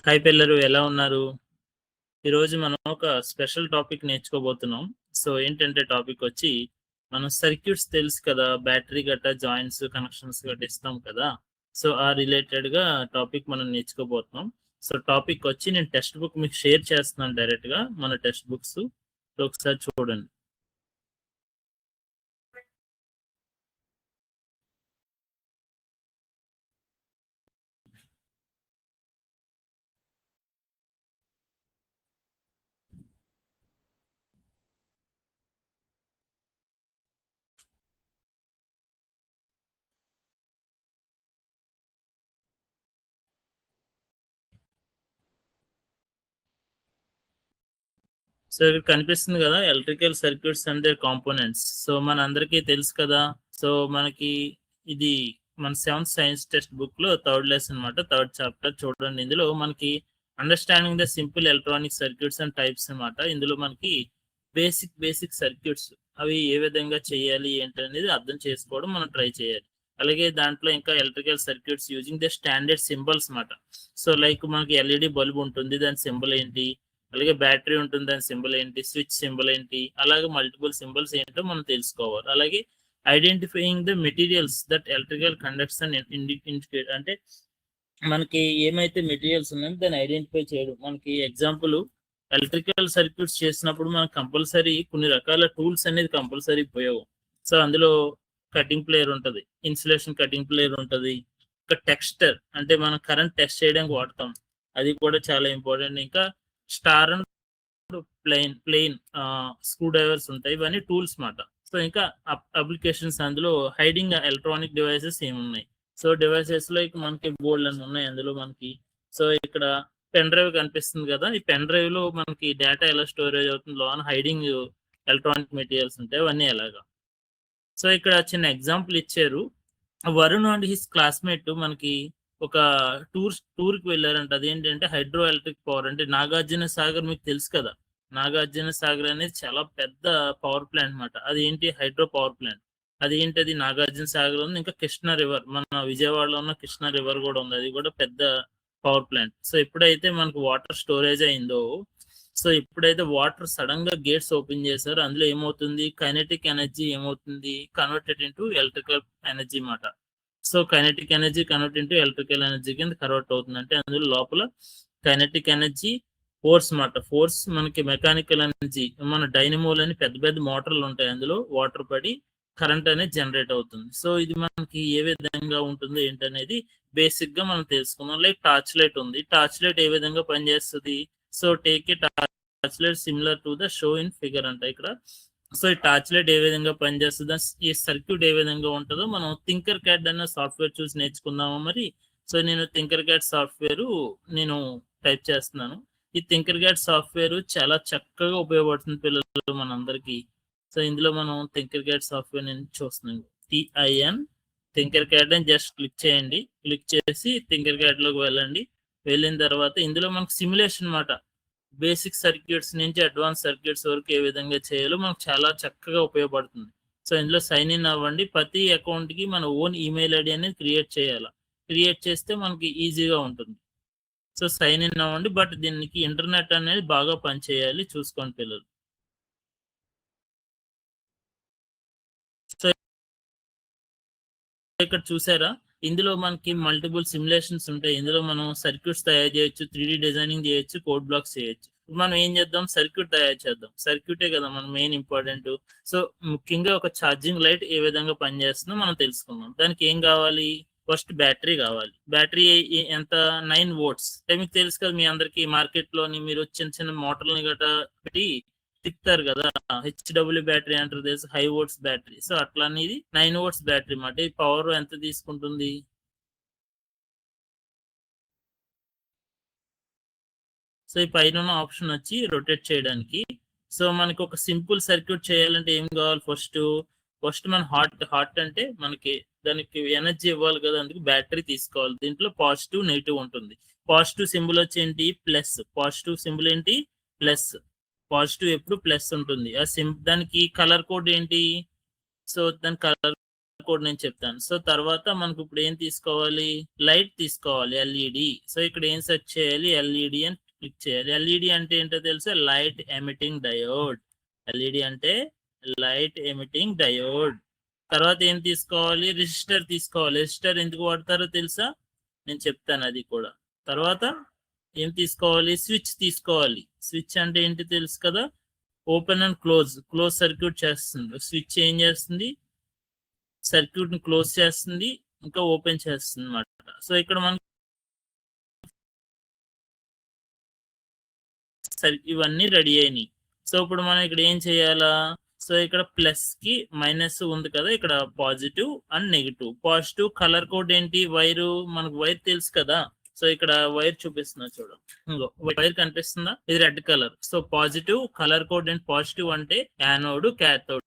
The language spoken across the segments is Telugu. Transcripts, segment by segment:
హాయ్ పిల్లలు, ఎలా ఉన్నారు? ఈరోజు మనం ఒక స్పెషల్ టాపిక్ నేర్చుకోబోతున్నాం. సో ఏంటంటే టాపిక్ వచ్చి మనం సర్క్యూట్స్ తెలుసు కదా! బ్యాటరీ గట్టా జాయింట్స్, కనెక్షన్స్ గట్టా ఇస్తాం కదా! సో ఆ రిలేటెడ్‌గా టాపిక్ మనం నేర్చుకోబోతున్నాం. సో టాపిక్ వచ్చి నేను టెక్స్ట్ బుక్ మీకు షేర్ చేస్తున్నాను డైరెక్ట్‌గా మన టెక్స్ట్ బుక్స్. సో ఒకసారి చూడండి. సో ఇక్కడ కనిపిస్తుంది కదా! Electrical circuits and their components. So మనందరికీ తెలుసు కదా! సో మనకి ఇది మన 7th సైన్స్ టెక్స్ట్ బుక్‌లో థర్డ్ లెసన్ అన్నమాట. థర్డ్ చాప్టర్ చూడండి. ఇందులో మనకి understanding the simple electronic circuits and types అన్నమాట. ఇందులో మనకి బేసిక్ సర్క్యూట్స్ అవి ఏ విధంగా చేయాలి ఏంటనేది అర్థం చేసుకోవడం మనం ట్రై చేయాలి. అలాగే దాంట్లో ఇంకా electrical circuits using the standard symbols మాట. సో లైక్ మనకి ఎల్ఈడి బల్బ్ ఉంటుంది. దాని సింబల్ ఏంటి? అలాగే బ్యాటరీ ఉంటుంది. దాని సింబల్ ఏంటి? స్విచ్ సింబల్ ఏంటి? అలాగే మల్టిపుల్ సింబల్స్ ఏంటో మనం తెలుసుకోవాలి. అలాగే identifying the materials that electrical conducts and indicate అంటే మనకి ఏమైతే మెటీరియల్స్ ఉన్నాయో దాన్ని ఐడెంటిఫై చేయడం. మనకి ఎగ్జాంపుల్ ఎలక్ట్రికల్ సర్క్యూట్స్ చేసినప్పుడు మనకు కంపల్సరీ కొన్ని రకాల టూల్స్ అనేది కంపల్సరీ ఉపయోగం. సో అందులో కటింగ్ ప్లేయర్ ఉంటది. ఇన్సులేషన్ కటింగ్ ప్లేయర్ ఉంటది. ఇంకా టెక్స్చర్ అంటే మనం కరెంట్ టెస్ట్ చేయడానికి వాడతాం. అది కూడా చాలా ఇంపార్టెంట్. ఇంకా star and plain screw drivers ఉంటాయి. ఇవన్నీ టూల్స్ మాట. సో ఇంకా అప్లికేషన్స్ అందులో హైడింగ్ ఎలక్ట్రానిక్ డివైసెస్ ఏమున్నాయి. సో డివైసెస్ లైక్ మనకి బోల్డన్ని ఉన్నాయి అందులో మనకి. సో ఇక్కడ పెన్ డ్రైవ్ కనిపిస్తుంది కదా! ఈ పెన్ డ్రైవ్‌లో మనకి డేటా ఎలా స్టోరేజ్ అవుతుంది, లోన హైడింగ్ ఎలక్ట్రానిక్ మెటీరియల్స్ ఉంటాయి. అవన్నీ ఎలాగా. సో ఇక్కడ చిన్న ఎగ్జాంపుల్ ఇచ్చారు. వరుణ్ అండ్ హిస్ క్లాస్‌మేట్ మనకి ఒక టూర్‌కి వెళ్లారంట. అదేంటంటే హైడ్రో ఎలక్ట్రిక్ పవర్ అంటే నాగార్జున సాగర్ మీకు తెలుసు కదా! నాగార్జున సాగర్ అనేది చాలా పెద్ద పవర్ ప్లాంట్ మాట. అదేంటి హైడ్రో పవర్ ప్లాంట్. అదేంటది నాగార్జున సాగర్ ఉంది. ఇంకా కృష్ణా రివర్ మన విజయవాడలో ఉన్న కృష్ణా రివర్ కూడా ఉంది. అది కూడా పెద్ద పవర్ ప్లాంట్. సో ఎప్పుడైతే మనకు వాటర్ స్టోరేజ్ అయిందో, సో ఎప్పుడైతే వాటర్ సడెన్‌గా గేట్స్ ఓపెన్ చేశారో అందులో ఏమవుతుంది? కైనెటిక్ ఎనర్జీ ఏమవుతుంది? కన్వర్టెడ్ ఇంటూ ఎలక్ట్రికల్ ఎనర్జీ మాట. So kinetic energy convert into electrical energy కింద కన్వర్ట్ అవుతుంది. అంటే అందులో లోపల కైనెటిక్ ఎనర్జీ, ఫోర్స్ మాట. ఫోర్స్ మనకి మెకానికల్ ఎనర్జీ మన డైనమోలని పెద్ద పెద్ద మోటార్లు ఉంటాయి. అందులో వాటర్ పడి కరెంట్ అనేది జనరేట్ అవుతుంది. సో ఇది మనకి ఏ విధంగా ఉంటుంది ఏంటనేది బేసిక్‌గా మనం తెలుసుకుందాం. లైక్ టార్చ్ లైట్ ఉంది. టార్చ్ లైట్ ఏ విధంగా పనిచేస్తది? So take a torch light similar to the show in figure అంట ఇక్కడ. సో ఈ టార్చ్ లైట్ ఏ విధంగా పనిచేస్తదో, ఈ సర్క్యూట్ ఏ విధంగా ఉంటదో మనం థింకర్ క్యాడ్ అన్న సాఫ్ట్‌వేర్ చూసి నేర్చుకుందామా మరి? సో నేను థింకర్ క్యాడ్ సాఫ్ట్‌వేరు నేను టైప్ చేస్తున్నాను. ఈ థింకర్ క్యాడ్ సాఫ్ట్‌వేరు చాలా చక్కగా ఉపయోగపడుతుంది పిల్లలు మనందరికీ. సో ఇందులో మనం థింకర్ క్యాడ్ సాఫ్ట్‌వేర్ నేను చూస్తున్నాను. టిఐఎన్ థింకర్ క్యాడ్ అని జస్ట్ క్లిక్ చేయండి. క్లిక్ చేసి థింకర్ క్యాడ్‌లోకి వెళ్ళండి. వెళ్ళిన తర్వాత ఇందులో మనకు సిమ్యులేషన్ మాట. బేసిక్ సర్క్యూట్స్ నుంచి అడ్వాన్స్ సర్క్యూట్స్ వరకు ఏ విధంగా చేయాలో మనకు చాలా చక్కగా ఉపయోగపడుతుంది. సో ఇందులో సైన్ ఇన్ అవ్వండి. ప్రతి అకౌంట్‌కి మన ఓన్ ఈమెయిల్ ఐడీ అనేది క్రియేట్ చేయాల. క్రియేట్ చేస్తే మనకి ఈజీగా ఉంటుంది. సో సైన్ ఇన్ అవ్వండి. బట్ దీనికి ఇంటర్నెట్ అనేది బాగా పనిచేయాలి. చూసుకోండి పిల్లలు. సో ఇక్కడ చూసారా? ఇందులో మనకి మల్టిపుల్ సిమ్యులేషన్స్ ఉంటాయి. ఇందులో మనం సర్క్యూట్స్ తయారు చేయొచ్చు. 3 డిజైనింగ్ చేయొచ్చు. కోడ్ బ్లాక్స్ చేయొచ్చు. మనం ఏం చేద్దాం? సర్క్యూట్ తయారు చేద్దాం. సర్క్యూటే కదా మన మెయిన్ ఇంపార్టెంట్. సో ముఖ్యంగా ఒక ఛార్జింగ్ లైట్ ఏ విధంగా పనిచేస్తుందో మనం తెలుసుకుందాం. దానికి ఏం కావాలి? ఫస్ట్ బ్యాటరీ కావాలి. బ్యాటరీ ఎంత 9 వోల్ట్స్. అంటే మీకు తెలుసు కదా! మీ అందరికి మార్కెట్‌లోని మీరు చిన్న చిన్న మోటార్‌లని గట్టా పెట్టి తిప్పుతారు కదా! హెచ్‌డబ్ల్యూ బ్యాటరీ అంటారు తెలుసా? High volts battery. సో అట్లా అనేది 9 వోల్ట్స్ బ్యాటరీ మాట. ఈ పవర్ ఎంత తీసుకుంటుంది? సో ఈ పైనున్న ఆప్షన్ వచ్చి రొటేట్ చేయడానికి. సో మనకి ఒక సింపుల్ సర్క్యూట్ చేయాలంటే ఏం కావాలి ఫస్ట్ మన హార్ట్ అంటే మనకి దానికి ఎనర్జీ ఇవ్వాలి కదా! అందుకు బ్యాటరీ తీసుకోవాలి. దీంట్లో పాజిటివ్, నెగెటివ్ ఉంటుంది. పాజిటివ్ సింబల్ వచ్చి ఏంటి? ప్లస్. పాజిటివ్ సింబల్ ఏంటి? ప్లస్. పాజిటివ్ ఎప్పుడు ప్లస్ ఉంటుంది. దానికి కలర్ కోడ్ ఏంటి? సో దాని కలర్ కోడ్ నేను చెప్తాను. సో తర్వాత మనకు ఇప్పుడు ఏం తీసుకోవాలి, లైట్ తీసుకోవాలి, ఎల్ఈడి. సో ఇక్కడ ఏం సెర్చ్ చేయాలి, ఎల్ఈడి అని క్లిక్ చేయాలి. ఎల్ఈడి అంటే ఏంటో తెలుసా, లైట్ ఎమిటింగ్ డయోడ్. ఎల్ఈడి అంటే లైట్ ఎమిటింగ్ డయోడ్. తర్వాత ఏం తీసుకోవాలి, రెసిస్టర్ తీసుకోవాలి. రెసిస్టర్ ఎందుకు వాడతారో తెలుసా, నేను చెప్తాను అది కూడా. తర్వాత ఏం తీసుకోవాలి, స్విచ్ తీసుకోవాలి. స్విచ్ అంటే ఏంటి తెలుసు కదా, ఓపెన్ అండ్ క్లోజ్ సర్క్యూట్ చేస్తుంది. స్విచ్ ఏం చేస్తుంది, సర్క్యూట్ ని క్లోజ్ చేస్తుంది, ఇంకా ఓపెన్ చేస్తుంది అన్నమాట. సో ఇక్కడ మనకి ఇవన్నీ రెడీ అయినాయి. సో ఇప్పుడు మనం ఇక్కడ ఏం చేయాలా, సో ఇక్కడ ప్లస్ కి మైనస్ ఉంది కదా, ఇక్కడ positive and negative. Positive colour code ఏంటి, వైర్, మనకు వైర్ తెలుసు కదా. సో ఇక్కడ వైర్ చూపిస్తున్నా చూడు, వైర్ కనిపిస్తుందా, ఇది red colour. So positive colour code and positive అంటే యానోడ్ క్యాథోడ్.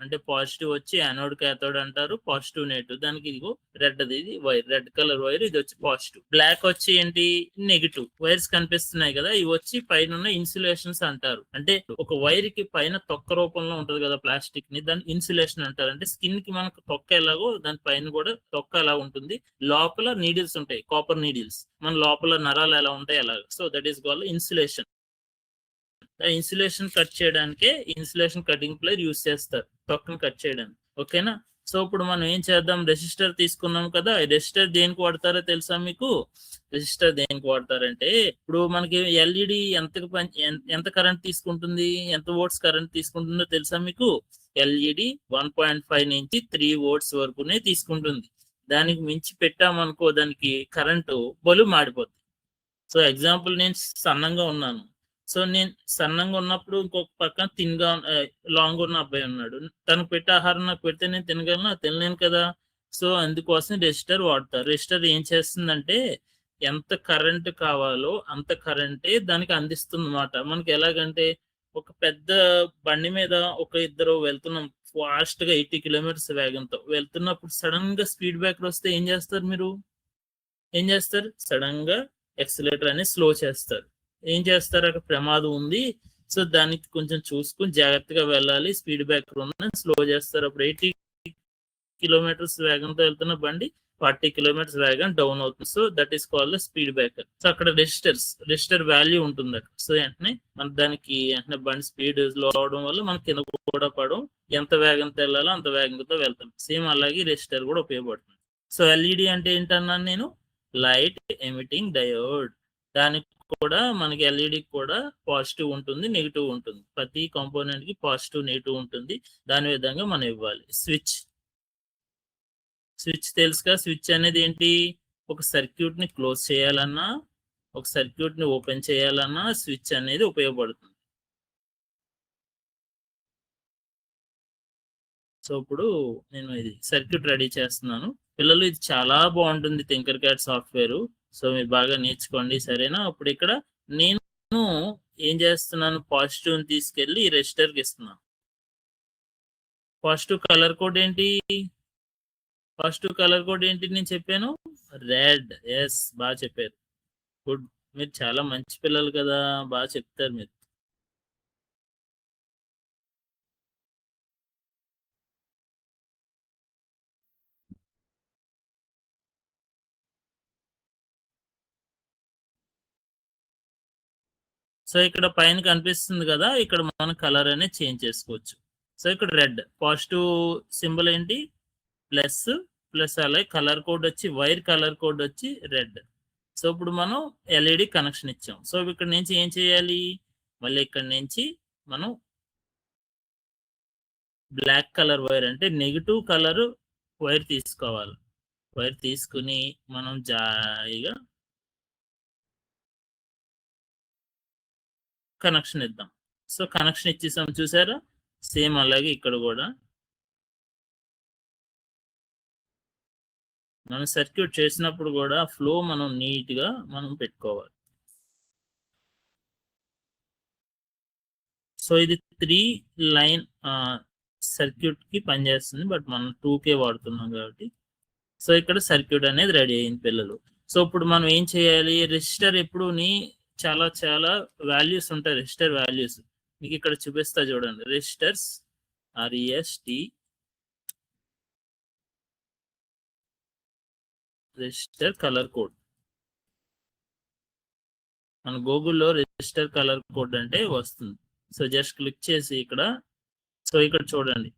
అంటే పాజిటివ్ వచ్చి యానోడ్ క్యాథోడ్ అంటారు, పాజిటివ్ నెగిటివ్. దానికి ఇదిగో రెడ్, ఇది వైర్, రెడ్ కలర్ వైర్, ఇది వచ్చి పాజిటివ్. బ్లాక్ వచ్చి ఏంటి, నెగిటివ్. వైర్స్ కనిపిస్తున్నాయి కదా, ఇవి వచ్చి పైన ఉన్న ఇన్సులేషన్స్ అంటారు. అంటే ఒక వైర్ కి పైన తొక్క రూపంలో ఉంటది కదా ప్లాస్టిక్ ని, దాన్ని ఇన్సులేషన్ అంటారు. అంటే స్కిన్ కి మనకు తొక్క ఎలాగో దాని పైన కూడా తొక్క ఎలా ఉంటుంది, లోపల నీడిల్స్ ఉంటాయి, కాపర్ నీడిల్స్. మన లోపల నరాలు ఎలా ఉంటాయి అలాగా. So that is called insulation. Insulation cut చేయడానికే ఇన్సులేషన్ కటింగ్ ప్లేయర్ యూస్ చేస్తారు, తొక్కను కట్ చేయడానికి. ఓకేనా. సో ఇప్పుడు మనం ఏం చేద్దాం, రెసిస్టర్ తీసుకున్నాం కదా. రెసిస్టర్ దేనికి వాడతారో తెలుసా మీకు, రెసిస్టర్ దేనికి వాడతారంటే, ఇప్పుడు మనకి ఎల్ఈడి ఎంత కరెంట్ తీసుకుంటుంది, ఎంత వోల్ట్స్ కరెంట్ తీసుకుంటుందో తెలుసా మీకు. ఎల్ఈడి 1.5 నుంచి 3 వోల్ట్స్ వరకునే తీసుకుంటుంది. దానికి మించి పెట్టామనుకో, దానికి కరెంటు బలు మాడిపోతుంది. సో ఎగ్జాంపుల్, నేను సన్నంగా ఉన్నాను. సో నేను సన్నంగా ఉన్నప్పుడు ఇంకొక పక్కన తినగా లాంగ్ ఉన్న అబ్బాయి ఉన్నాడు. తనకు పెట్టే ఆహారం నాకు పెడితే నేను తినగలను, తినలేను కదా. సో అందుకోసం రెసిస్టర్ వాడతారు. రెసిస్టర్ ఏం చేస్తుందంటే, ఎంత కరెంట్ కావాలో అంత కరెంటే దానికి అందిస్తుంది అన్నమాట. మనకి ఎలాగంటే, ఒక పెద్ద బండి మీద ఒక ఇద్దరు వెళ్తున్నాం ఫాస్ట్ గా 80 కిలోమీటర్స్ వేగంతో వెళ్తున్నప్పుడు, సడన్ గా స్పీడ్ బ్రేకర్ వస్తే ఏం చేస్తారు మీరు, ఏం చేస్తారు, సడన్ గా ఎక్సిలేటర్ అనేది స్లో చేస్తారు. ఏం చేస్తారు, అక్కడ ప్రమాదం ఉంది, సో దానికి కొంచెం చూసుకుని జాగ్రత్తగా వెళ్ళాలి, స్పీడ్ బ్రేకర్ ఉంది, స్లో చేస్తారు. అప్పుడు 80 కిలోమీటర్స్ వేగంతో వెళ్తున్న బండి 40 కిలోమీటర్స్ వేగం డౌన్ అవుతుంది. So that is called speed breaker. So అక్కడ రెసిస్టర్ వాల్యూ ఉంటుంది అక్కడ. సో వెంటనే మన దానికి వెంటనే బండి స్పీడ్ లో అవడం వల్ల మన కింద కూడా పడడం, ఎంత వేగంతో వెళ్ళాలో అంత వేగంతో వెళ్తాం. సేమ్ అలాగే రెసిస్టర్ కూడా ఉపయోగపడుతుంది. సో ఎల్ఈడి అంటే ఏంటన్నాను నేను, లైట్ ఎమిటింగ్ డయోడ్. దానికి కూడా మనకి ఎల్ఈడి కూడా పాజిటివ్ ఉంటుంది, నెగిటివ్ ఉంటుంది. ప్రతి కాంపోనెంట్ కి పాజిటివ్ నెగిటివ్ ఉంటుంది. దాని విధంగా మనం ఇవ్వాలి. స్విచ్ తెలుసుగా. స్విచ్ అనేది ఏంటి, ఒక సర్క్యూట్ ని క్లోజ్ చేయాలన్నా, ఒక సర్క్యూట్ ని ఓపెన్ చేయాలన్నా స్విచ్ అనేది ఉపయోగపడుతుంది. సో ఇప్పుడు నేను ఇది సర్క్యూట్ రెడీ చేస్తున్నాను. పిల్లలు, ఇది చాలా బాగుంటుంది థింకర్ క్యాడ్ సాఫ్ట్వేర్. సో మీరు బాగా నేర్చుకోండి, సరేనా. ఇప్పుడు ఇక్కడ నేను ఏం చేస్తున్నాను, పాజిటివ్ తీసుకెళ్లి రెసిస్టర్ కి ఇస్తున్నాను. పాజిటివ్ కలర్ కోడ్ ఏంటి, నేను చెప్పాను, రెడ్. ఎస్, బాగా చెప్పారు, గుడ్. మీరు చాలా మంచి పిల్లలు కదా, బాగా చెప్తారు మీరు. సో ఇక్కడ పైన కనిపిస్తుంది కదా, ఇక్కడ మనం కలర్ అనేది చేంజ్ చేసుకోవచ్చు. సో ఇక్కడ రెడ్, పాజిటివ్ సింబల్ ఏంటి, ప్లస్. అలాగే కలర్ కోడ్ వచ్చి, వైర్ కలర్ కోడ్ వచ్చి రెడ్. సో ఇప్పుడు మనం ఎల్ఈడి కనెక్షన్ ఇచ్చాం. సో ఇక్కడ నుంచి ఏం చేయాలి, మళ్ళీ ఇక్కడ నుంచి మనం బ్లాక్ కలర్ వైర్, అంటే నెగిటివ్ కలర్ వైర్ తీసుకోవాలి. వైర్ తీసుకుని మనం జాయిగా కనెక్షన్ ఇద్దాం. సో కనెక్షన్ ఇచ్చేసాం, చూసారా. సేమ్ అలాగే ఇక్కడ కూడా మనం సర్క్యూట్ చేసినప్పుడు కూడా ఫ్లో మనం నీట్ గా మనం పెట్టుకోవాలి. సో ఇది 3 లైన్ సర్క్యూట్ కి పనిచేస్తుంది, బట్ మనం 2K వాడుతున్నాం కాబట్టి. సో ఇక్కడ సర్క్యూట్ అనేది రెడీ అయింది పిల్లలు. సో ఇప్పుడు మనం ఏం చేయాలి, రెసిస్టర్ ఎప్పుడు చాలా చాలా వాల్యూస్ ఉంటాయి. రెసిస్టర్ వాల్యూస్ మీకు ఇక్కడ చూపిస్తా చూడండి. Resistors, REST register colour code. మన గూగుల్లో రిజిస్టర్ కలర్ కోడ్ అంటే వస్తుంది. సో జస్ట్ క్లిక్ చేసి ఇక్కడ, సో ఇక్కడ చూడండి.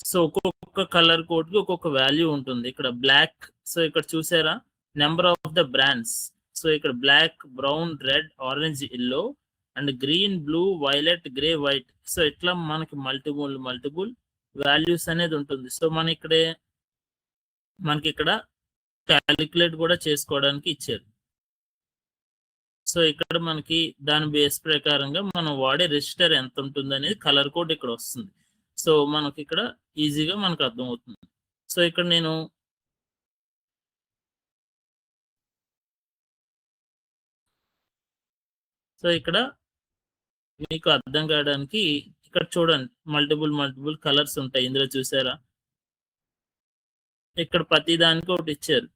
సో ఒక్కొక్క కలర్ కోడ్ కి ఒక్కొక్క వాల్యూ ఉంటుంది. ఇక్కడ బ్లాక్, సో ఇక్కడ చూసారా number of the brands. So ఇక్కడ black, brown, red, orange, yellow and green, blue, violet, grey, white. So ఇట్లా మనకి మల్టిపుల్ వాల్యూస్ అనేది ఉంటుంది. సో మనకి ఇక్కడ క్యాలిక్యులేట్ కూడా చేసుకోవడానికి ఇచ్చారు. సో ఇక్కడ మనకి దాని బేస్ ప్రకారంగా మనం వాడే రెజిస్టర్ ఎంత ఉంటుంది అనేది కలర్ కోడ్ ఇక్కడ వస్తుంది. సో మనకి ఇక్కడ ఈజీగా మనకు అర్థమవుతుంది. సో ఇక్కడ నేను ఇక్కడ మీకు అర్థం కావడానికి ఇక్కడ చూడండి, మల్టిపుల్ కలర్స్ ఉంటాయి ఇందులో, చూసారా? ఇక్కడ ప్రతి దానికి ఒకటి ఇచ్చారు.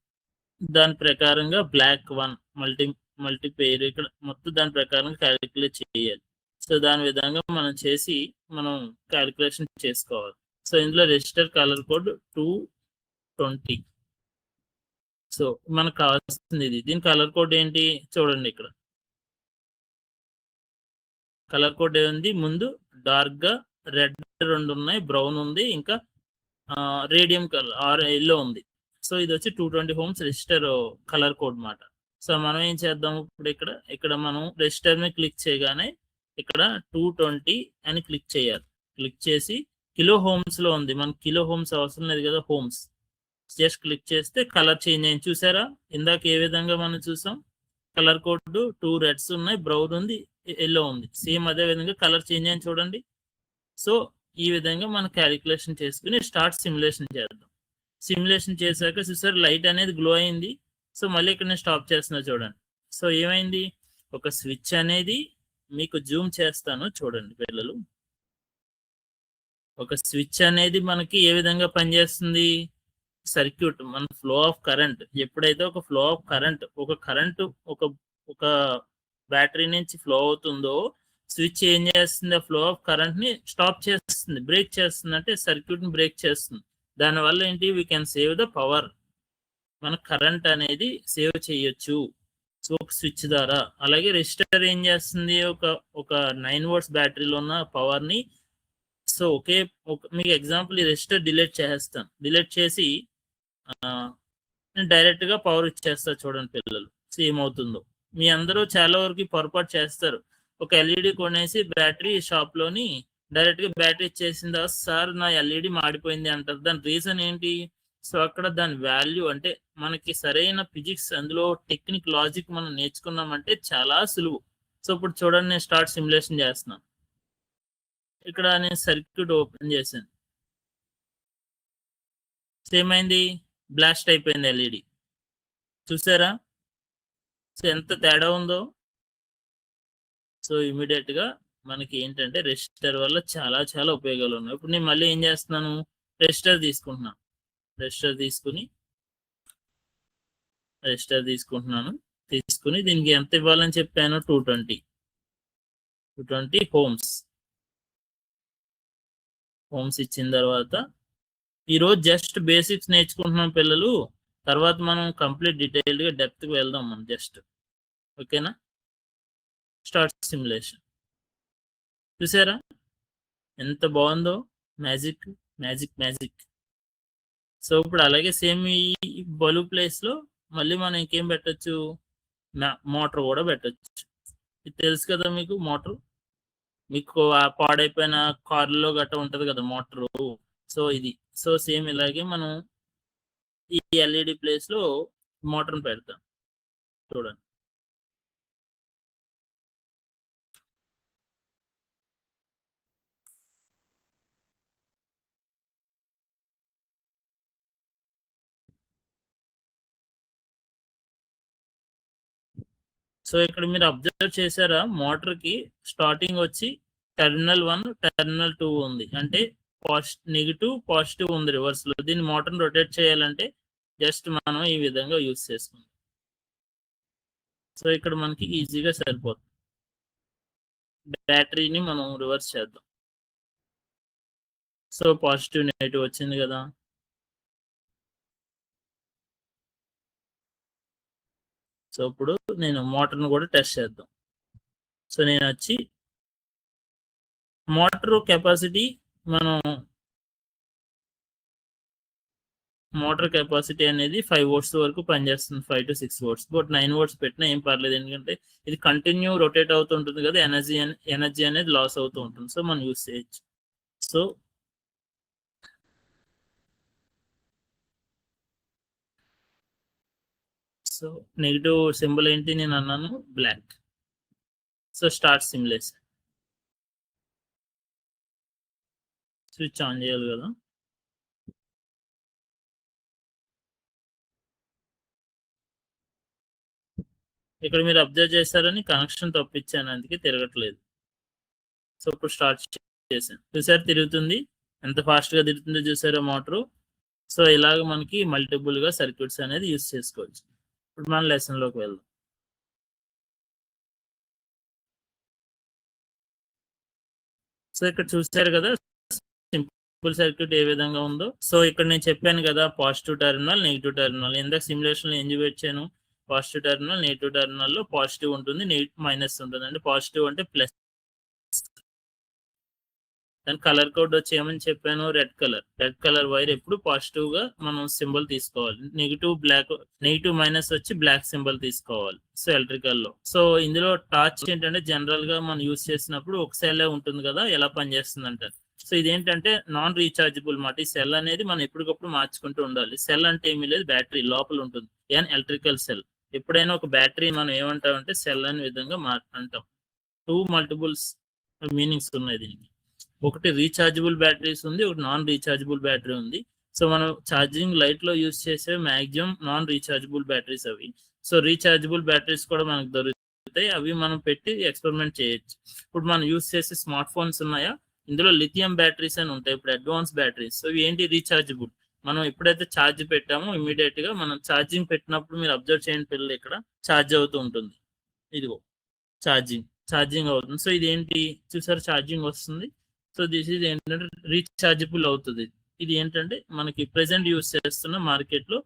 దాని ప్రకారంగా బ్లాక్ 1 మల్టీ పేరు ఇక్కడ మొత్తం దాని ప్రకారం క్యాలిక్యులేట్ చేయాలి. సో దాని విధంగా మనం చేసి మనం క్యాలిక్యులేషన్ చేసుకోవాలి. సో ఇందులో రిజిస్టర్ కలర్ కోడ్ 220. సో మనకు కావాల్సింది ఇది. దీని కలర్ కోడ్ ఏంటి చూడండి, ఇక్కడ కలర్ కోడ్ ఏముంది, ముందు డార్క్ గా రెడ్ 2 ఉన్నాయి, బ్రౌన్ ఉంది, ఇంకా రేడియం కలర్ ఎల్లో ఉంది. సో ఇది వచ్చి 220 homes రిజిస్టర్ కలర్ కోడ్ మాట. సో మనం ఏం చేద్దాం, ఇక్కడ మనం రిజిస్టర్ మీద క్లిక్ చేయగానే ఇక్కడ 220 అని క్లిక్ చేయాలి. క్లిక్ చేసి కిలో హోమ్స్ లో ఉంది, మనకి కిలో హోమ్స్ అవసరం లేదు కదా, హోమ్స్ జస్ట్ క్లిక్ చేస్తే కలర్ చేంజ్ అయింది. చూసారా ఇందాక ఏ విధంగా మనం చూసాం, కలర్ కోడ్ 2 రెడ్స్ ఉన్నాయి, బ్రౌన్ ఉంది, ఎల్లో ఉంది. సేమ్ అదే విధంగా కలర్ చేంజ్ అయింది చూడండి. సో ఈ విధంగా మనం క్యాలిక్యులేషన్ చేసుకుని స్టార్ట్ సిమ్యులేషన్ చేద్దాం. సిమ్యులేషన్ చేశాక చూసారు లైట్ అనేది గ్లో అయింది. సో మళ్ళీ ఇక్కడ నేను స్టాప్ చేస్తున్నా చూడండి. సో ఏమైంది, ఒక స్విచ్ అనేది మీకు జూమ్ చేస్తాను చూడండి పిల్లలు. ఒక స్విచ్ అనేది మనకి ఏ విధంగా పనిచేస్తుంది, సర్క్యూట్ మన ఫ్లో ఆఫ్ కరెంట్, ఎప్పుడైతే ఒక ఫ్లో ఆఫ్ కరెంట్ ఒక బ్యాటరీ నుంచి ఫ్లో అవుతుందో, స్విచ్ ఏం చేస్తుంది, ఆ ఫ్లో ఆఫ్ కరెంట్ ని స్టాప్ చేస్తుంది, బ్రేక్ చేస్తుంది, అంటే సర్క్యూట్ ని బ్రేక్ చేస్తుంది. దానివల్ల ఏంటి, we can save the power, మన కరెంట్ అనేది సేవ్ చేయొచ్చు. సో ఒక స్విచ్ ద్వారా. అలాగే రెజిస్టర్ ఏం చేస్తుంది, ఒక 9 volts బ్యాటరీలో ఉన్న పవర్ ని, సో మీకు ఎగ్జాంపుల్ ఈ రెజిస్టర్ డిలీట్ చేస్తాను, డిలీట్ చేసి నేను డైరెక్ట్ గా పవర్ ఇచ్చేస్తా చూడండి పిల్లలు. సో ఏమవుతుందో, మీ అందరూ చాలా వరకు పొరపాటు చేస్తారు, ఒక ఎల్ఈడి కొనేసి బ్యాటరీ షాప్ లోని డైరెక్ట్ గా బ్యాటరీ ఇచ్చేసిందా, సార్ నా ఎల్ఈడి మాడిపోయింది అంటారు. దాని రీజన్ ఏంటి, సో అక్కడ దాని వాల్యూ అంటే మనకి సరైన ఫిజిక్స్, అందులో టెక్నిక్, లాజిక్ మనం నేర్చుకున్నామంటే చాలా సులువు. సో ఇప్పుడు చూడండి, నేను స్టార్ట్ సిమ్యులేషన్ చేస్తున్నాను. ఇక్కడ నేను సర్క్యూట్ ఓపెన్ చేశాను, ఏమైంది, బ్లాస్ట్ అయిపోయింది ఎల్ఈడి. చూసారా సో ఎంత తేడా ఉందో. సో ఇమీడియట్ గా మనకి ఏంటంటే రెజిస్టర్ వల్ల చాలా ఉపయోగాలు ఉన్నాయి. ఇప్పుడు నేను మళ్ళీ ఏం చేస్తున్నాను, రెజిస్టర్ తీసుకుంటున్నాను, తీసుకుని దీనికి ఎంత ఇవ్వాలని చెప్పాను, 220 హోమ్స్ ఇచ్చిన తర్వాత, ఈరోజు జస్ట్ బేసిక్స్ నేర్చుకుంటున్నాం పిల్లలు. తర్వాత మనం కంప్లీట్ డీటెయిల్డ్ గా డెప్త్ కి వెళ్దాం మనం జస్ట్. ఓకేనా, స్టార్ట్ సిమ్యులేషన్. చూసారా ఎంత బాగుందో, మ్యాజిక్. సో ఇప్పుడు అలాగే సేమ్ ఈ బల్బ్ ప్లేస్ లో మళ్ళీ మనం ఇంకేం పెట్టచ్చు, మోటార్ కూడా పెట్టచ్చు. ఇది తెలుసు కదా మీకు, మోటార్ మీకు ఆ పాడైపోయిన కార్లో గట్రా ఉంటది కదా మోటారు. సో ఇది, సో సేమ్ ఇలాగే మనం ఈ ఎల్ఈడి ప్లేస్ లో మోటార్ పెడతాం చూడండి. సో ఇక్కడ మీరు అబ్జర్వ్ చేశారా, మోటార్ కి స్టార్టింగ్ వచ్చి టెర్మినల్ 1 టెర్మినల్ 2 ఉంది, అంటే నెగిటివ్ పాజిటివ్ ఉంది రివర్స్ లో. దీన్ని మోటార్ రొటేట్ చేయాలంటే జస్ట్ మనం ఈ విధంగా యూజ్ చేసుకుందాం. సో ఇక్కడ మనకి ఈజీగా సరిపోతుంది. బ్యాటరీని మనం రివర్స్ చేద్దాం. సో పాజిటివ్ నెగిటివ్ వచ్చింది కదా. సో ఇప్పుడు నేను మోటార్ను కూడా టెస్ట్ చేద్దాం. సో నేను వచ్చి మోటార్ కెపాసిటీ మోటార్ కెపాసిటీ అనేది 5 volts వరకు పనిచేస్తుంది, 5 to 6 volts. బట్ 9 volts పెట్టినా ఏం పర్లేదు, ఎందుకంటే ఇది కంటిన్యూ రొటేట్ అవుతూ ఉంటుంది కదా, ఎనర్జీ అనేది లాస్ అవుతూ ఉంటుంది. సో మనం యూస్ చేయొచ్చు. సో నెగిటివ్ సింబల్ ఏంటి నేను అన్నాను, black. So start simulation. Switch on చేయాలి కదా. ఇక్కడ మీరు అబ్జర్వ్ చేశారని కనెక్షన్ తప్పించాను, అందుకే తిరగట్లేదు. సో ఇప్పుడు స్టార్ట్ చేశాను, చూసారు తిరుగుతుంది, ఎంత ఫాస్ట్ గా తిరుగుతుందో చూసారా మోటారు. సో ఇలాగ మనకి మల్టిపుల్ గా సర్క్యూట్స్ అనేది యూస్ చేసుకోవచ్చు. ఇప్పుడు మన లెసన్ లోకి వెళ్దాం. సో ఇక్కడ చూసారు కదా సింపుల్ సర్క్యూట్ ఏ విధంగా ఉందో. సో ఇక్కడ నేను చెప్పాను కదా, పాజిటివ్ టెర్మినల్, నెగిటివ్ టెర్మినల్. ఇందాక సిమ్యులేషన్ లో ఏం చూపించాను, పాజిటివ్ టెర్మినల్, నెగిటివ్ టెర్మినల్ లో పాజిటివ్ ఉంటుంది, మైనస్ ఉంటుంది. అంటే పాజిటివ్ అంటే ప్లస్. దాని కలర్ కోడ్ వచ్చి ఏమని చెప్పాను, రెడ్ కలర్ వైర్ ఎప్పుడు పాజిటివ్ గా మనం సింబల్ తీసుకోవాలి. నెగిటివ్ మైనస్ వచ్చి బ్లాక్ సింబల్ తీసుకోవాలి. సో ఎలక్ట్రికల్ లో. సో ఇందులో టార్చ్ ఏంటంటే జనరల్ గా మనం యూస్ చేసినప్పుడు ఒక సెల్ ఉంటుంది కదా, ఎలా పనిచేస్తుంది అంటారు. సో ఇదేంటంటే నాన్ రీఛార్జబుల్ మాట. ఈ సెల్ అనేది మనం ఎప్పటికప్పుడు మార్చుకుంటూ ఉండాలి. సెల్ అంటే ఏమీ లేదు, బ్యాటరీ లోపల ఉంటుంది, ఎలక్ట్రికల్ సెల్. ఎప్పుడైనా ఒక బ్యాటరీ మనం ఏమంటామంటే సెల్ అనే విధంగా అంటాం. 2 మల్టిపుల్స్ మీనింగ్స్ ఉన్నాయి దీనికి. ఒకటి రీఛార్జబుల్ బ్యాటరీస్ ఉంది, ఒకటి నాన్ రీఛార్జబుల్ బ్యాటరీ ఉంది. సో మనం ఛార్జింగ్ లైట్ లో యూస్ చేసే మాక్సిమం నాన్ రీఛార్జబుల్ బ్యాటరీస్ అవి. సో రీఛార్జబుల్ బ్యాటరీస్ కూడా మనకు దొరుకుతాయి, అవి మనం పెట్టి ఎక్స్పెరిమెంట్ చేయొచ్చు. ఇప్పుడు మనం యూస్ చేసే స్మార్ట్ ఫోన్స్ ఉన్నాయా, ఇందులో లిథియం బ్యాటరీస్ అని ఉంటాయి, ఇప్పుడు అడ్వాన్స్ బ్యాటరీస్. సో ఏంటి, రీఛార్జబుల్. మనం ఎప్పుడైతే ఛార్జ్ పెట్టామో ఇమీడియట్ గా మనం ఛార్జింగ్ పెట్టినప్పుడు మీరు అబ్జర్వ్ చేయండి పిల్లలు, ఇక్కడ ఛార్జ్ అవుతూ ఉంటుంది. ఇదిగో ఛార్జింగ్ అవుతుంది. సో ఇది ఏంటి చూసారు, ఛార్జింగ్ వస్తుంది. సో దిస్ ఈజ్ ఏంటంటే రీఛార్జబుల్ అవుతుంది. ఇది ఏంటంటే మనకి ప్రెసెంట్ యూస్ చేస్తున్న మార్కెట్ లో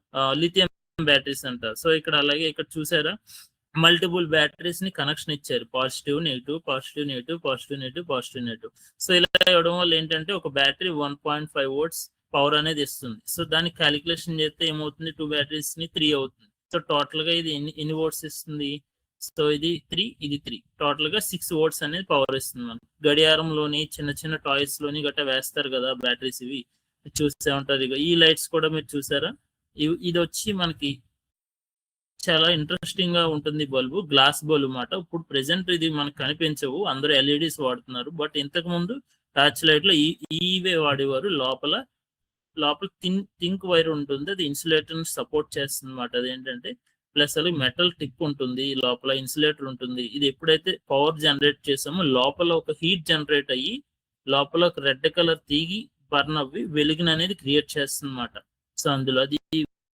లిథియం బ్యాటరీస్ అంటారు. సో ఇక్కడ అలాగే ఇక్కడ చూసారా, మల్టిపుల్ బ్యాటరీస్ ని కనెక్షన్ ఇచ్చారు, positive negative, positive negative, positive negative, positive negative. So ఇలా ఇవ్వడం వల్ల ఏంటంటే ఒక బ్యాటరీ 1.5 volts పవర్ అనేది ఇస్తుంది. సో దానికి క్యాలిక్యులేషన్ చేస్తే ఏమవుతుంది, 2 బ్యాటరీస్ ని 3 అవుతుంది. సో టోటల్ గా ఇది ఎన్ని వోల్ట్స్ ఇస్తుంది, సో ఇది 3, ఇది 3, టోటల్ గా 6 volts అనేది పవర్ ఇస్తుంది. మనం గడియారంలోని చిన్న చిన్న టాయ్స్ లోని గట్రా వేస్తారు కదా బ్యాటరీస్, ఇవి చూసే ఉంటారు. ఇక ఈ లైట్స్ కూడా మీరు చూసారా, ఇది వచ్చి మనకి చాలా ఇంట్రెస్టింగ్ గా ఉంటుంది బల్బు, గ్లాస్ బల్బు మాట. ఇప్పుడు ప్రెసెంట్ ఇది మనకు కనిపించవు, అందరూ ఎల్ఈడీస్ వాడుతున్నారు. బట్ ఇంతకు ముందు టార్చ్ లైట్ లో ఈవే వాడేవారు. లోపల థింక్ వైర్ ఉంటుంది, అది ఇన్సులేటర్ సపోర్ట్ చేస్తుంది అనమాట. అదేంటంటే ప్లస్ అది మెటల్ టిప్ ఉంటుంది, లోపల ఇన్సులేటర్ ఉంటుంది. ఇది ఎప్పుడైతే పవర్ జనరేట్ చేసామో లోపల ఒక హీట్ జనరేట్ అయ్యి లోపల ఒక రెడ్ కలర్ తీగి బర్న్ అవ్వి వెలుగుని అనేది క్రియేట్ చేస్తుంది అనమాట. సో అందులో అది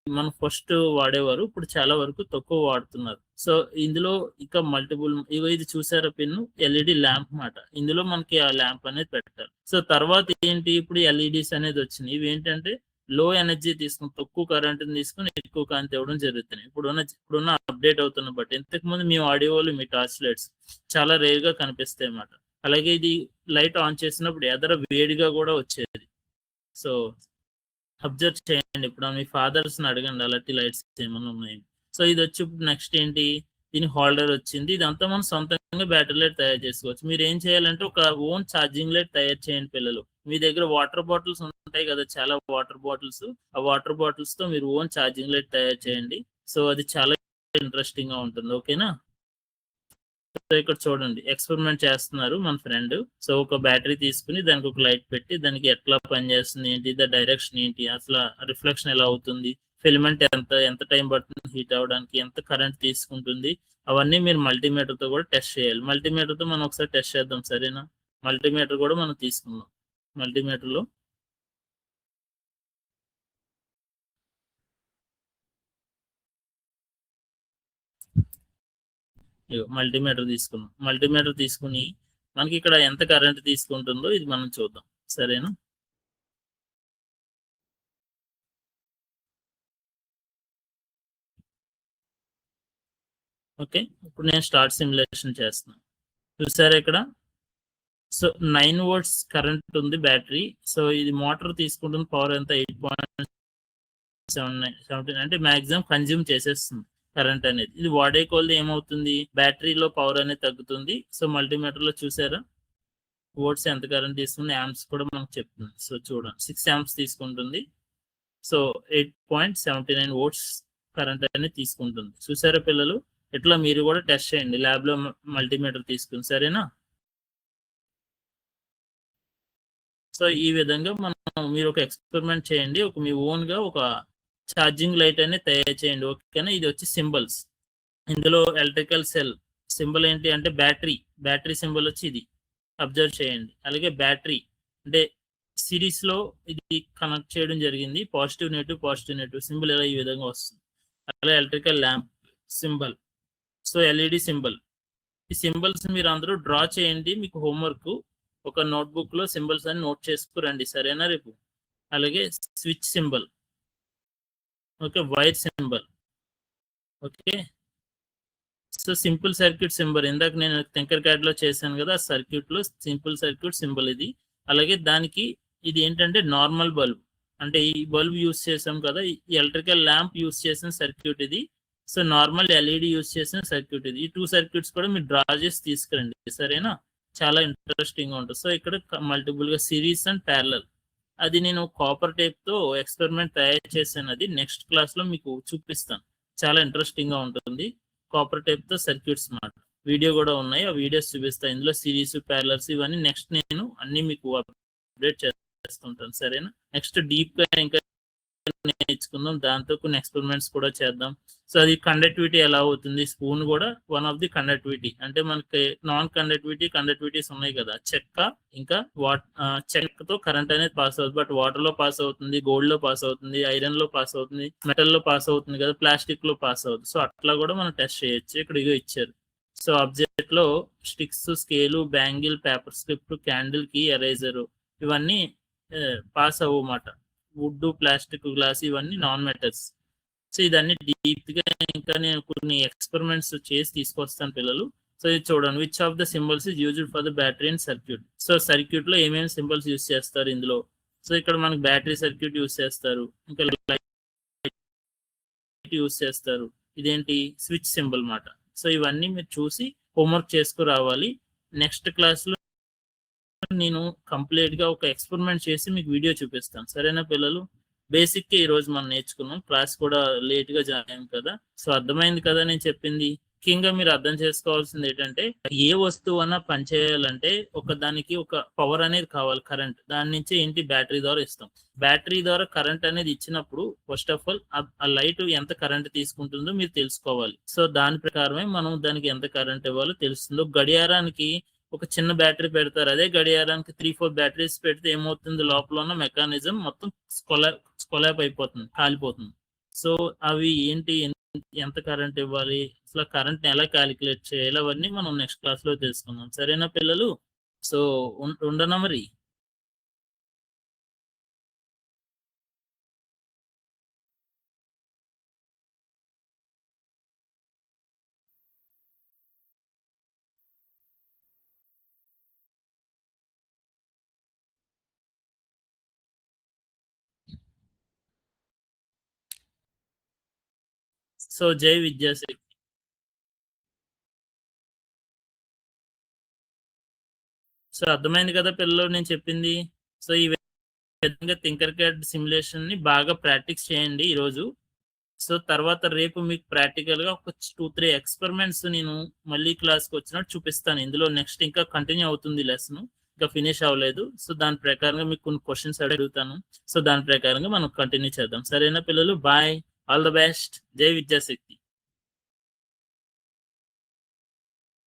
మనం ఫస్ట్ వాడేవారు, ఇప్పుడు చాలా వరకు తక్కువ వాడుతున్నారు. సో ఇందులో ఇక మల్టిపుల్, ఇది చూసారా పిన్, ఎల్ఈడి ల్యాంప్ మాట. ఇందులో మనకి ఆ ల్యాంప్ అనేది పెట్టాలి. సో తర్వాత ఏంటి, ఇప్పుడు ఎల్ఈడిస్ అనేది వచ్చినాయి. ఇవి ఏంటంటే లో ఎనర్జీ తీసుకుని తక్కువ కరెంట్ తీసుకుని ఎక్కువ కాంతి ఇవ్వడం జరుగుతున్నాయి. ఇప్పుడున్న అప్డేట్ అవుతున్న బట్ ఇంతకు ముందు మేము ఆడేవాళ్ళు మీ టార్చ్ లైట్స్ చాలా రేర్ గా కనిపిస్తాయి అన్నమాట. అలాగే ఇది లైట్ ఆన్ చేసినప్పుడు ఎదర వేడిగా కూడా వచ్చేది. సో అబ్జర్వ్ చేయండి, ఇప్పుడు మీ ఫాదర్స్ ని అడగండి అలాంటి లైట్స్ ఏమైనా ఉన్నాయి. సో ఇది వచ్చి ఇప్పుడు నెక్స్ట్ ఏంటి, దీని హోల్డర్ వచ్చింది. ఇదంతా మనం సొంతంగా బ్యాటరీ లైట్ తయారు చేసుకోవచ్చు. మీరు ఏం చేయాలంటే ఒక ఓన్ ఛార్జింగ్ లైట్ తయారు చేయండి పిల్లలు. మీ దగ్గర వాటర్ బాటిల్స్ ఉంటాయి కదా, చాలా వాటర్ బాటిల్స్, ఆ వాటర్ బాటిల్స్ తో మీరు ఓన్ ఛార్జింగ్ లైట్ తయారు చేయండి. సో అది చాలా ఇంట్రెస్టింగ్ గా ఉంటుంది. ఓకేనా. సో ఇక్కడ చూడండి, ఎక్స్పెరిమెంట్ చేస్తున్నారు మన ఫ్రెండ్. సో ఒక బ్యాటరీ తీసుకుని దానికి ఒక లైట్ పెట్టి దానికి ఎట్లా పనిచేస్తుంది ఏంటి, డైరెక్షన్ ఏంటి, అసలు రిఫ్లెక్షన్ ఎలా అవుతుంది, ఫిలమెంట్ ఎంత టైం పడుతుంది హీట్ అవ్వడానికి, ఎంత కరెంట్ తీసుకుంటుంది, అవన్నీ మీరు మల్టీమీటర్ తో కూడా టెస్ట్ చేయాలి. మల్టీమీటర్ తో మనం ఒకసారి టెస్ట్ చేద్దాం, సరేనా. మల్టీమీటర్ కూడా మనం తీసుకుందాం. మల్టీమీటర్ లో మల్టీమీటర్ తీసుకున్నాం. మల్టీమీటర్ తీసుకుని మనకి ఇక్కడ ఎంత కరెంట్ తీసుకుంటుందో ఇది మనం చూద్దాం, సరేనా. ఓకే, ఇప్పుడు నేను స్టార్ట్ సిమ్యులేషన్ చేస్తున్నాను. చూసారా ఇక్కడ? సో 9 వోల్ట్స్ కరెంట్ ఉంది బ్యాటరీ. సో ఇది మోటార్ తీసుకుంటుంది పవర్ ఎంత 8.17 అంటే మాక్సిమం కన్జ్యూమ్ చేసేస్తుంది కరెంట్ అనేది. ఇది వాడే కొలది ఏమవుతుంది, బ్యాటరీలో పవర్ అనేది తగ్గుతుంది. సో మల్టీమీటర్ లో చూసారా వోల్ట్స్ ఎంత కరెంట్ తీసుకుంది, యాంప్స్ కూడా మనకు చెప్తుంది. సో చూడండి 6 యాంప్స్ తీసుకుంటుంది. సో 8.79 వోల్ట్స్ కరెంట్ అనేది తీసుకుంటుంది. చూసారా పిల్లలు? ఇట్లా మీరు కూడా టెస్ట్ చేయండి ల్యాబ్ లో మల్టీమీటర్ తీసుకుని, సరేనా? సో ఈ విధంగా మీరు ఒక ఎక్స్పెరిమెంట్ చేయండి, మీ ఓన్ గా ఒక ఛార్జింగ్ లైట్ అనేది తయారు చేయండి. ఓకేనా? ఇది వచ్చి సింబల్స్. ఇందులో ఎలక్ట్రికల్ సెల్ సింబల్ ఏంటి అంటే బ్యాటరీ సింబల్ వచ్చి ఇది అబ్జర్వ్ చేయండి. అలాగే బ్యాటరీ అంటే సిరీస్ లో ఇది కనెక్ట్ చేయడం జరిగింది. పాజిటివ్ నెగిటివ్ సింబల్ ఇలా ఈ విధంగా వస్తుంది. అలాగే electrical lamp symbol, so LED symbol. ఈ సింబల్స్ మీరు అందరూ డ్రా చేయండి. మీకు హోంవర్క్ ఒక నోట్బుక్ లో సింబల్స్ అని నోట్ చేసుకురండి, సరేనా రేపు? అలాగే switch symbol, okay, wire symbol, okay. So simple circuit symbol ఇందాక నేను థింకర్ క్యాడ్ లో చేశాను కదా, సర్క్యూట్ లో సింపుల్ సర్క్యూట్ సింబల్ ఇది. అలాగే దానికి ఇది ఏంటంటే నార్మల్ బల్బ్, అంటే ఈ బల్బ్ యూస్ చేసాం కదా, ఈ ఎలక్ట్రికల్ ల్యాంప్ యూస్ చేసిన సర్క్యూట్ ఇది. సో నార్మల్ ఎల్ఈడి యూస్ చేసిన సర్క్యూట్ ఇది. ఈ 2 సర్క్యూట్స్ కూడా మీరు డ్రా చేసి తీసుకురండి, సరేనా? చాలా ఇంట్రెస్టింగ్ గా ఉంటుంది. సో ఇక్కడ మల్టిపుల్ గా సిరీస్ అండ్ ప్యారలల్, అది నేను కాపర్ టేప్ తో ఎక్స్పెరిమెంట్ తయారు చేశాను. అది నెక్స్ట్ క్లాస్ లో మీకు చూపిస్తాను. చాలా ఇంట్రెస్టింగ్ గా ఉంటుంది. కాపర్ టేప్ తో సర్క్యూట్స్ మాట వీడియో కూడా ఉన్నాయి, ఆ వీడియోస్ చూపిస్తాను. ఇందులో సిరీస్ ప్యారలల్స్ ఇవన్నీ నెక్స్ట్ నేను అన్ని మీకు అప్డేట్ చేస్తుంటాను, సరేనా? నెక్స్ట్ డీప్ గా ఇంకా నేర్చుకుందాం, దాంతో కొన్ని ఎక్స్పెరిమెంట్స్ కూడా చేద్దాం. సో అది కండక్టివిటీ ఎలా అవుతుంది, స్పూన్ కూడా వన్ ఆఫ్ ది కండక్టివిటీ. అంటే మనకి నాన్ కండక్టివిటీస్ ఉన్నాయి కదా, చెక్క ఇంకా చెక్క తో కరెంట్ అనేది పాస్ అవుతుంది. బట్ వాటర్ లో పాస్ అవుతుంది, గోల్డ్ లో పాస్ అవుతుంది, ఐరన్ లో పాస్ అవుతుంది, మెటల్ లో పాస్ అవుతుంది కదా, ప్లాస్టిక్ లో పాస్ అవుతుంది. సో అట్లా కూడా మనం టెస్ట్ చేయొచ్చు. ఇక్కడ ఇగో ఇచ్చారు. సో ఆబ్జెక్ట్ లో sticks, scale, bangle, paper script, candle, key, eraser ఇవన్నీ పాస్ అవ్వమాట. వుడ్, ప్లాస్టిక్, గ్లాస్ ఇవన్నీ నాన్ మెటల్స్. సో ఇదన్నీ డీప్ గా ఇంకా నేను కొన్ని ఎక్స్పెరిమెంట్స్ చేసి తీసుకొస్తాను పిల్లలు. సో ఇది చూడండి, which of the symbols is used for the battery and circuit. So circuit లో ఏమేమి సింబల్స్ యూజ్ చేస్తారు ఇందులో. సో ఇక్కడ మనకి బ్యాటరీ సర్క్యూట్ యూజ్ చేస్తారు, ఇంకా లైట్ యూజ్ చేస్తారు. ఇదేంటి స్విచ్ సింబల్ మాట. సో ఇవన్నీ మీరు చూసి హోంవర్క్ చేసుకురావాలి. నెక్స్ట్ క్లాస్ లో నేను కంప్లీట్ గా ఒక ఎక్స్పెరిమెంట్ చేసి మీకు వీడియో చూపిస్తాను, సరేనా పిల్లలు? బేసిక్ ఈ రోజు మనం నేర్చుకున్నాం. క్లాస్ కూడా లేట్ గా జాయిన్ అయ్యాం కదా. సో అర్థమైంది కదా నేను చెప్పింది? ముఖ్యంగా మీరు అర్థం చేసుకోవాల్సింది ఏంటంటే, ఏ వస్తువు అన్నా పనిచేయాలంటే దానికి ఒక పవర్ అనేది కావాలి, కరెంట్. దాని నుంచి ఏంటి బ్యాటరీ ద్వారా ఇస్తాం. బ్యాటరీ ద్వారా కరెంట్ అనేది ఇచ్చినప్పుడు ఫస్ట్ ఆఫ్ ఆల్ ఆ లైట్ ఎంత కరెంట్ తీసుకుంటుందో మీరు తెలుసుకోవాలి. సో దాని ప్రకారమే మనం దానికి ఎంత కరెంట్ ఇవ్వాలో తెలుస్తుందో. గడియారానికి ఒక చిన్న బ్యాటరీ పెడతారు, అదే గడియారానికి 3-4 బ్యాటరీస్ పెడితే ఏమవుతుంది, లోపల ఉన్న మెకానిజం మొత్తం కొలాప్ అయిపోతుంది, కాలిపోతుంది. సో అవి ఏంటి, ఎంత కరెంట్ ఇవ్వాలి, అసలు కరెంట్ ఎలా క్యాలిక్యులేట్ చేయాలి, అవన్నీ మనం నెక్స్ట్ క్లాస్ లో తెలుసుకుందాం, సరేనా పిల్లలు? సో ఉండనా మరి? సో జై విద్యాశక్తి. సో అర్థమైంది కదా పిల్లలు నేను చెప్పింది? సో ఈ విధంగా థింకర్ క్యాడ్ సిమ్యులేషన్ ని బాగా ప్రాక్టీస్ చేయండి ఈరోజు. సో తర్వాత రేపు మీకు ప్రాక్టికల్ గా ఒక 2-3 ఎక్స్పెరిమెంట్స్ నేను మళ్ళీ క్లాస్కి వచ్చినట్టు చూపిస్తాను. ఇందులో నెక్స్ట్ ఇంకా కంటిన్యూ అవుతుంది లెసన్, ఇంకా ఫినిష్ అవ్వలేదు. సో దాని ప్రకారంగా మీకు కొన్ని క్వశ్చన్స్ అడుగుతాను. సో దాని ప్రకారంగా మనం కంటిన్యూ చేద్దాం, సరేనా పిల్లలు? బాయ్, ఆల్ ద బెస్ట్, జై విద్యాశక్తి.